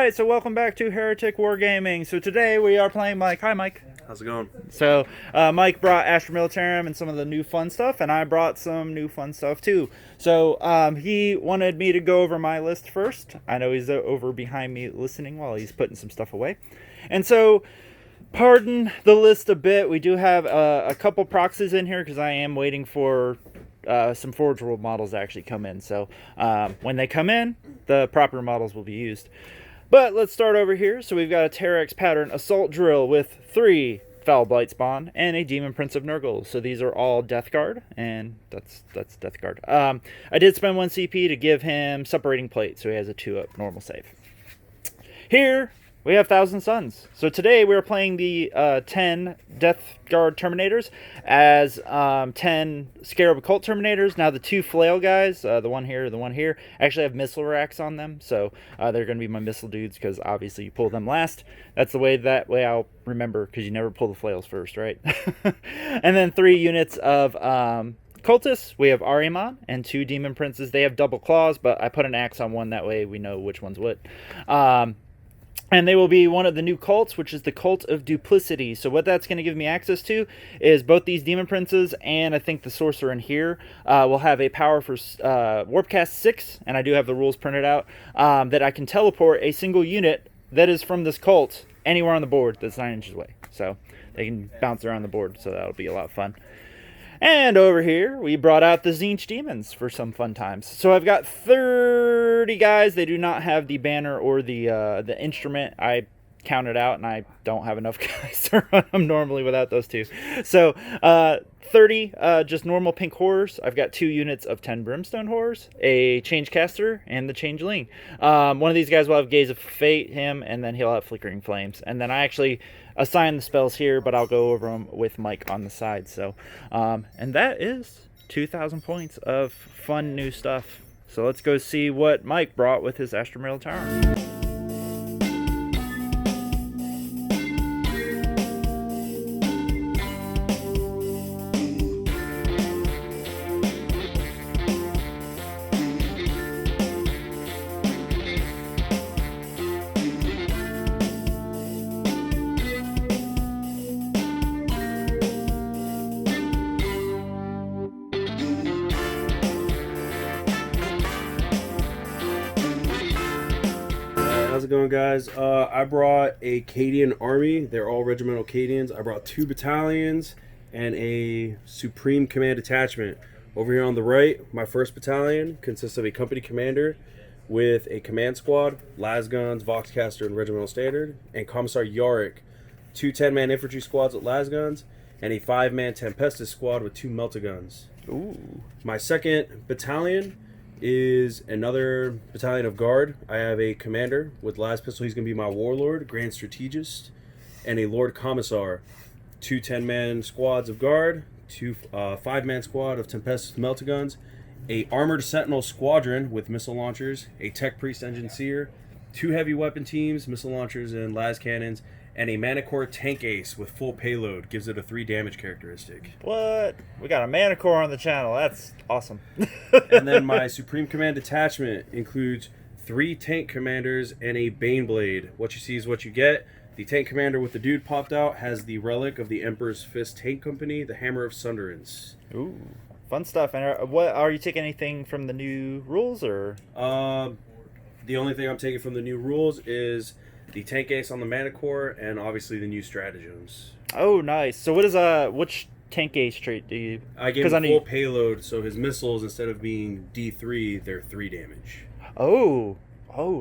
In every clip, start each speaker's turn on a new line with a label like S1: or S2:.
S1: Alright, so welcome back to Heretic Wargaming. So today we are playing Mike. Hi, Mike.
S2: How's it going?
S1: So, Mike brought Astra Millitarum and some of the new fun stuff, and I brought some new fun stuff too. So, he wanted me to go over my list first. I know he's over behind me listening while he's putting some stuff away. And so, pardon the list a bit. We do have a couple proxies in here because I am waiting for some Forge World models to actually come in. So, when they come in, the proper models will be used. But let's start over here. So we've got a Terex pattern assault drill with 3 Foul Blight Spawn and a Demon Prince of Nurgle. So these are all Death Guard, and that's Death Guard. I did spend 1 CP to give him Separating Plate, so he has a 2-up normal save. Here we have Thousand Suns. So today we're playing the 10 Death Guard Terminators as 10 Scarab Occult Terminators. Now the 2 Flail guys, the one here, actually have missile racks on them. So they're going to be my missile dudes because obviously you pull them last. That's the way I'll remember, because you never pull the flails first, right? And then 3 units of Cultists. We have Ahriman and 2 Demon Princes. They have double claws, but I put an axe on one, that way we know which one's what. And they will be one of the new cults, which is the Cult of Duplicity. So what that's going to give me access to is both these Demon Princes and I think the Sorcerer in here will have a power for Warpcast 6, and I do have the rules printed out, that I can teleport a single unit that is from this cult anywhere on the board that's 9 inches away. So they can bounce around the board, so that'll be a lot of fun. And over here, we brought out the Tzeentch Demons for some fun times. So I've got 30 guys. They do not have the banner or the instrument. I counted out, and I don't have enough guys to run them normally without those 2. So 30 just normal pink horrors. I've got 2 units of 10 brimstone horrors, a change caster, and the changeling. One of these guys will have Gaze of Fate, him, and then he'll have Flickering Flames. And then I actually assign the spells here, but I'll go over them with Mike on the side. So, and that is 2,000 points of fun new stuff. So let's go see what Mike brought with his Astra Millitarum.
S2: How's it going, guys? I brought a Cadian army. They're all regimental Cadians. I brought 2 battalions and a Supreme Command detachment. Over here on the right, my 1st battalion consists of a company commander with a command squad, lasguns, voxcaster, and regimental standard, and Commissar Yarick, 2 10-man infantry squads with lasguns, and a 5-man Tempestus squad with 2 meltaguns.
S1: Ooh.
S2: My 2nd battalion is another battalion of guard. I have a commander with las pistol. He's going to be my warlord, grand strategist, and a lord commissar. 2 10-man squads of guard, 2 5-man squad of Tempest meltaguns, a armored sentinel squadron with missile launchers, a tech priest engine seer, 2 heavy weapon teams, missile launchers and las cannons, and a Manicore tank ace with full payload. Gives it a 3 damage characteristic.
S1: What? We got a Manicore on the channel. That's awesome.
S2: And then my Supreme Command detachment includes 3 tank commanders and a Baneblade. What you see is what you get. The tank commander with the dude popped out has the relic of the Emperor's Fist Tank Company, the Hammer of Sunderance.
S1: Ooh, fun stuff. And what are you taking anything from the new rules, or?
S2: The only thing I'm taking from the new rules is the tank ace on the Manicore, and obviously the new stratagems.
S1: Oh, nice. So what is which tank ace trait do you?
S2: I gave him full payload, so his missiles, instead of being D3, they're 3 damage.
S1: Oh,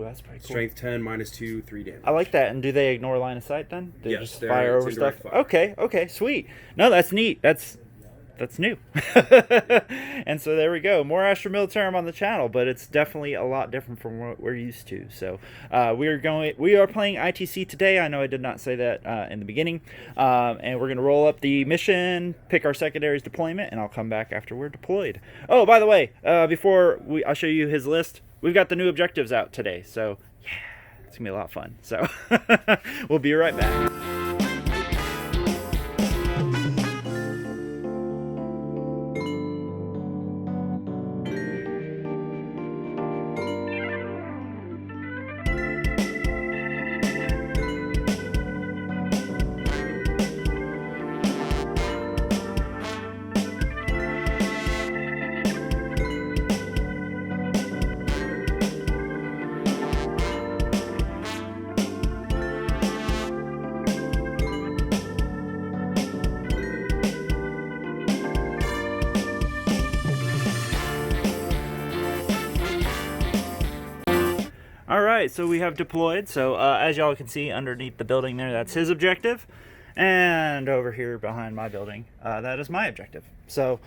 S1: that's pretty cool.
S2: Strength 10, -2, 3 damage.
S1: I like that. And do they ignore line of sight then? They
S2: yes,
S1: just fire over stuff.
S2: Fire.
S1: Okay, sweet. No, that's neat. That's new. And so there we go. More Astra Millitarum on the channel, but it's definitely a lot different from what we're used to. So we are playing ITC today. I know I did not say that in the beginning. And we're going to roll up the mission, pick our secondaries deployment, and I'll come back after we're deployed. Oh, by the way, before I'll show you his list, we've got the new objectives out today. So yeah, it's going to be a lot of fun. So we'll be right back. right, so we have deployed. So as y'all can see underneath the building there, that's his objective. And over here behind my building, that is my objective. So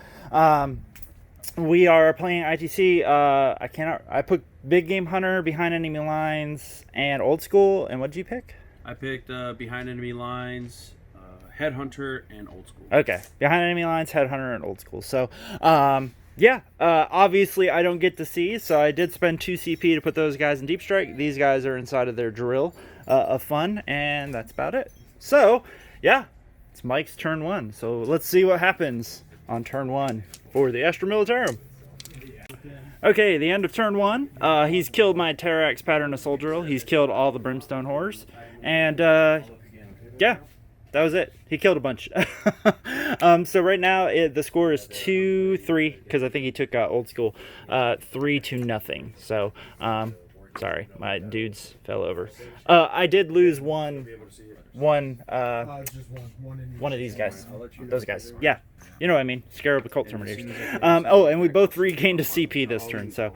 S1: we are playing ITC. I put Big Game Hunter, Behind Enemy Lines, and Old School. And what did you pick?
S2: I picked Behind Enemy Lines, Headhunter, and Old School.
S1: Okay, Behind Enemy Lines, Headhunter, and Old School. So, yeah, obviously I don't get to see, so I did spend 2 CP to put those guys in Deep Strike. These guys are inside of their drill of fun, and that's about it. So, yeah, it's Mike's turn 1. So let's see what happens on turn 1 for the Astra Millitarum. Okay, the end of turn 1. He's killed my Terrax Pattern Assault Drill. He's killed all the Brimstone Horrors. And, yeah, that was it. He killed a bunch. So right now, the score is 2-3, because I think he took Old School, 3-0. So, sorry, my dudes fell over. I did lose one of these guys. Those guys. Yeah. You know what I mean. Scarab Occult Terminators. Oh, and we both regained a CP this turn. So,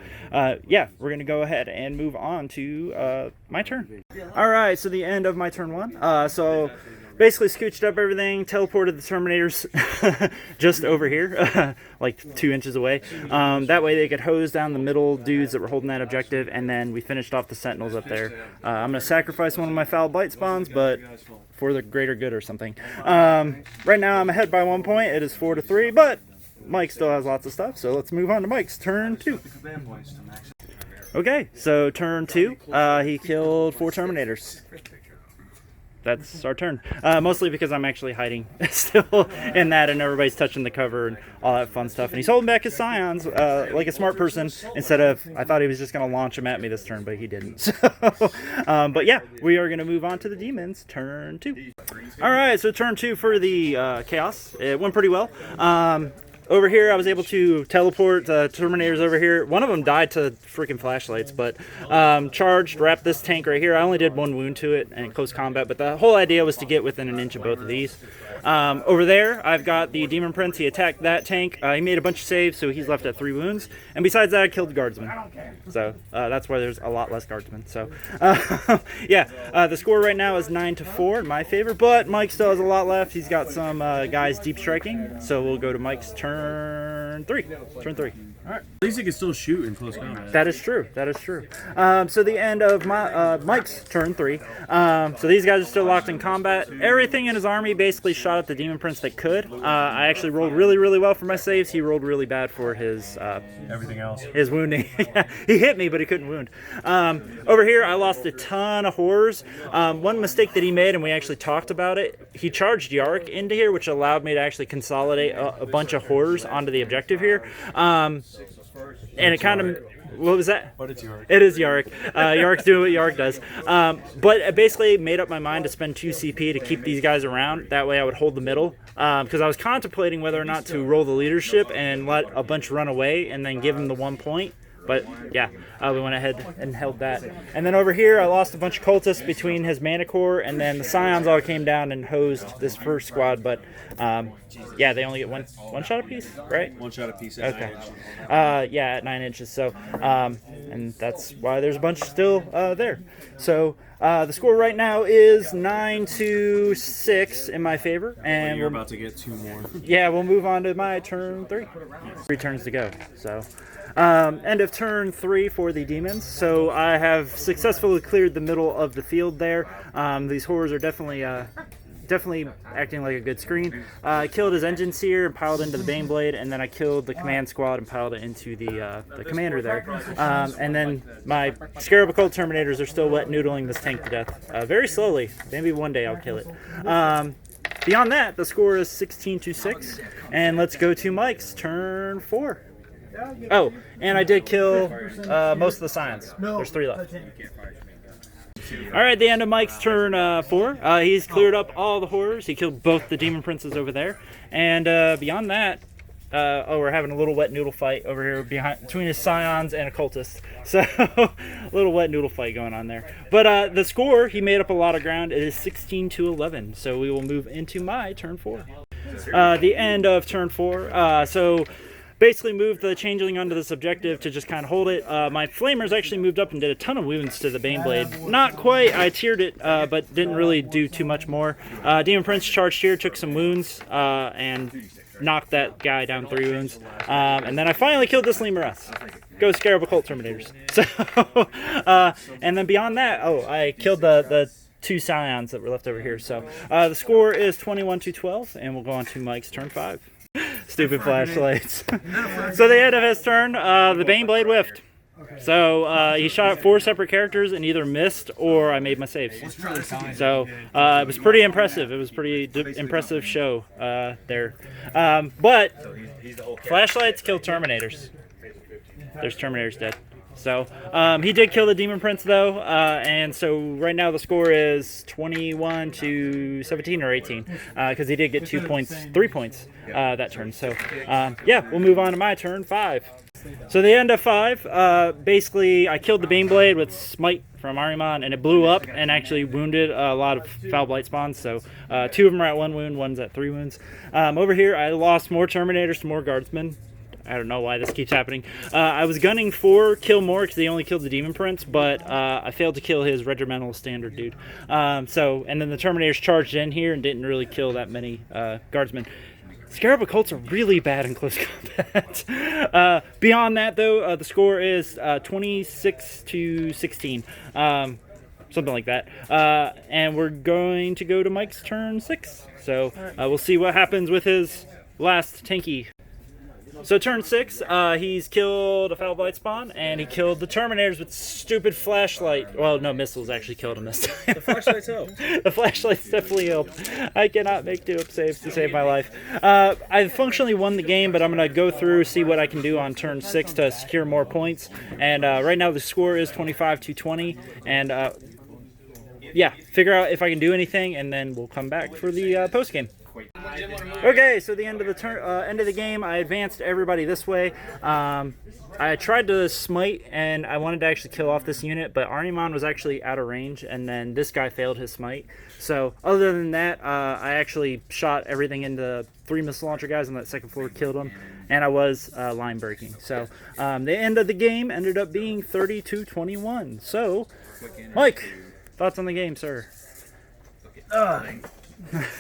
S1: yeah, we're going to go ahead and move on to my turn. All right, so the end of my turn 1. So basically scooched up everything, teleported the Terminators just over here, like 2 inches away. That way they could hose down the middle dudes that were holding that objective, and then we finished off the Sentinels up there. I'm going to sacrifice one of my foul blight spawns, but for the greater good or something. Right now I'm ahead by 1 point. It is 4-3, but Mike still has lots of stuff, so let's move on to Mike's turn 2. Okay, so turn 2, he killed 4 Terminators. That's our turn. Mostly because I'm actually hiding still in that, and everybody's touching the cover and all that fun stuff. And he's holding back his Scions like a smart person, instead of, I thought he was just going to launch them at me this turn, but he didn't. So, but yeah, we are going to move on to the Demons, turn 2. All right, so turn 2 for the Chaos. It went pretty well. Over here, I was able to teleport the Terminators over here. One of them died to freaking flashlights, but charged, wrapped this tank right here. I only did 1 wound to it in close combat, but the whole idea was to get within an inch of both of these. Over there, I've got the Demon Prince. He attacked that tank. He made a bunch of saves, so he's left at 3 wounds. And besides that, I killed the Guardsman. So that's why there's a lot less Guardsmen. So yeah, the score right now is 9-4 in my favor, but Mike still has a lot left. He's got some guys deep striking, so we'll go to Mike's turn 3. Turn 3. All right.
S2: At least he can still shoot in close combat.
S1: That is true. That is true. So the end of my Mike's turn 3. So these guys are still locked in combat. Everything in his army basically shot at the Demon Prince that could. I actually rolled really, really well for my saves. He rolled really bad for his
S2: everything else.
S1: His wounding. Yeah, he hit me, but he couldn't wound. Over here, I lost a ton of horrors. One mistake that he made, and we actually talked about it, he charged Yarrick into here, which allowed me to actually consolidate a bunch of horrors onto the objective here. And it kind of, what was that?
S2: But it's Yarrick.
S1: It is Yarrick. Yarrick's doing what Yarrick does. But I basically made up my mind to spend 2 CP to keep these guys around. That way I would hold the middle. Because I was contemplating whether or not to roll the leadership and let a bunch run away and then give them the 1 point. But yeah, we went ahead and held that. And then over here, I lost a bunch of cultists between his mana core, and then the Scions all came down and hosed this first squad. But yeah, they only get one shot apiece, right?
S2: 1 shot apiece. At
S1: okay.
S2: 9 inches.
S1: Yeah, at 9 inches. So, and that's why there's a bunch still there. So the score right now is 9-6 in my favor, and
S2: you're about to get 2 more.
S1: Yeah, we'll move on to my turn 3. 3 turns to go. So. End of turn 3 for the Demons. So I have successfully cleared the middle of the field there. These horrors are definitely acting like a good screen. I killed his Engine Seer and piled into the Baneblade, and then I killed the command squad and piled it into the commander there. And then my Scarab Occult Terminators are still wet noodling this tank to death. Very slowly. Maybe one day I'll kill it. Beyond that, the score is 16-6. And let's go to Mike's turn 4. Oh, and I did kill most of the Scions. There's 3 left. All right, the end of Mike's turn 4. He's cleared up all the horrors. He killed both the Demon Princes over there. And beyond that, we're having a little wet noodle fight over here between his Scions and Occultists. So, a little wet noodle fight going on there. But the score, he made up a lot of ground. It is 16-11. So we will move into my turn 4. The end of turn 4. So basically moved the Changeling onto this objective to just kind of hold it. My Flamers actually moved up and did a ton of wounds to the Baneblade. Not quite, I tiered it, but didn't really do too much more. Demon Prince charged here, took some wounds, and knocked that guy down 3 wounds. And then I finally killed this Lemuress. Go Scarab Occult Terminators. So, and then beyond that, I killed the 2 Scions that were left over here. So the score is 21-12, and we'll go on to Mike's turn 5. Stupid flashlights. So the end of his turn, the Baneblade whiffed. So he shot at 4 separate characters and either missed or I made my saves. So it was pretty impressive. It was pretty impressive show there. But flashlights kill Terminators. There's Terminators dead. So he did kill the Demon Prince though, and so right now the score is 21-17 or 18 because he did get 3 points that turn. So yeah, we'll move on to my turn 5. So the end of 5, basically I killed the Baneblade with Smite from Ahriman, and it blew up and actually wounded a lot of Foul Blight spawns. So 2 of them are at 1 wound, one's at 3 wounds. Over here I lost more Terminators to more Guardsmen. I don't know why this keeps happening. I was gunning for kill more because he only killed the Demon Prince, but I failed to kill his regimental standard dude. And then the Terminators charged in here and didn't really kill that many Guardsmen. Scarab Occults are really bad in close combat. Beyond that, though, the score is 26-16. Something like that. And we're going to go to Mike's turn 6. So we'll see what happens with his last tanky. So turn 6, he's killed a Foul Blight spawn, and he killed the Terminators with stupid flashlight. Well, no, missiles actually killed him this time.
S2: The flashlights helped.
S1: The flashlights definitely helped. I cannot make 2 up saves to save my life. I functionally won the game, but I'm going to go through, see what I can do on turn 6 to secure more points. And right now the score is 25-20, and yeah, figure out if I can do anything, and then we'll come back for the post game. Okay, so the end of the game, I advanced everybody this way. I tried to smite, and I wanted to actually kill off this unit, but Ahriman was actually out of range, and then this guy failed his smite. So other than that, I actually shot everything into 3 missile launcher guys on that second floor, killed them, and I was line breaking. So the end of the game ended up being 30-21. So, Mike, thoughts on the game, sir?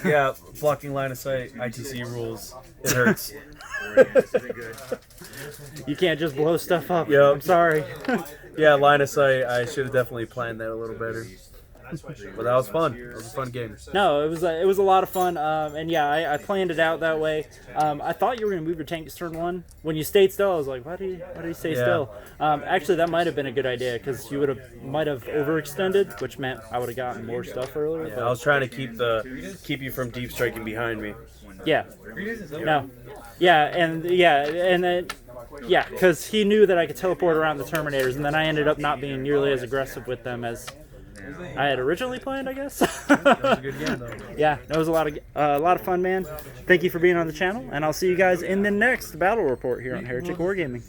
S2: Yeah, blocking line of sight, ITC rules. It hurts.
S1: You can't just blow stuff up.
S2: Yep.
S1: I'm sorry.
S2: Yeah, line of sight. I should have definitely planned that a little better. But that was fun. It was a fun game.
S1: No, it was a lot of fun, and yeah, I planned it out that way. I thought you were gonna move your tank to turn 1. When you stayed still, I was like, why do you stay still? Actually, that might have been a good idea because you might have overextended, which meant I would have gotten more stuff earlier.
S2: Yeah, I was trying to keep you from deep striking behind me.
S1: Yeah. No. Yeah, and then. Yeah, because he knew that I could teleport around the Terminators, and then I ended up not being nearly as aggressive with them as I had originally planned, I guess.
S2: That was a good game, though.
S1: Yeah, it was a lot of fun, man. Thank you for being on the channel, and I'll see you guys in the next battle report here on Heretic Wargaming.